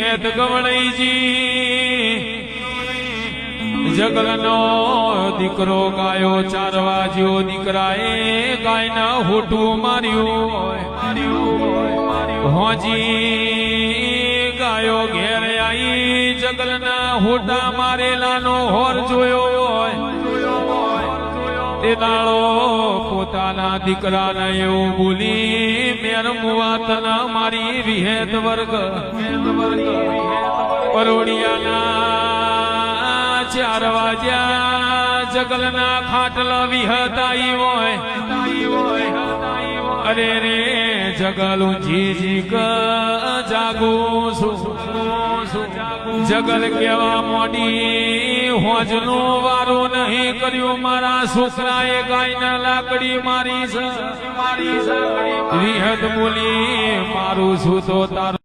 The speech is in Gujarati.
વિહેત ગવળઈજી જગલનો દીકરો ગાયો ચારવા જ્યો દીકરાએ ગાયના હોઠું માર્યું હોજી ગાયો ઘેર આવી જગલના હોઠા મારેલાનો હોર જોયો હોય તે દાડો પોતાના દીકરાને એવું બોલી મેર મુવાતના મારી વિહેત વર્ગ પરોડિયાના 4 વાગ્યા જગલના ખાટલા વિહતાઈ હોય અરે રે જગલું જી જાગું છું જગલ કેવા મોડી હોજનું વારું નહીં કર્યું મારા છોકરાએ ગાયના લાકડી મારી છે વિહત બોલી મારું છું તો તારું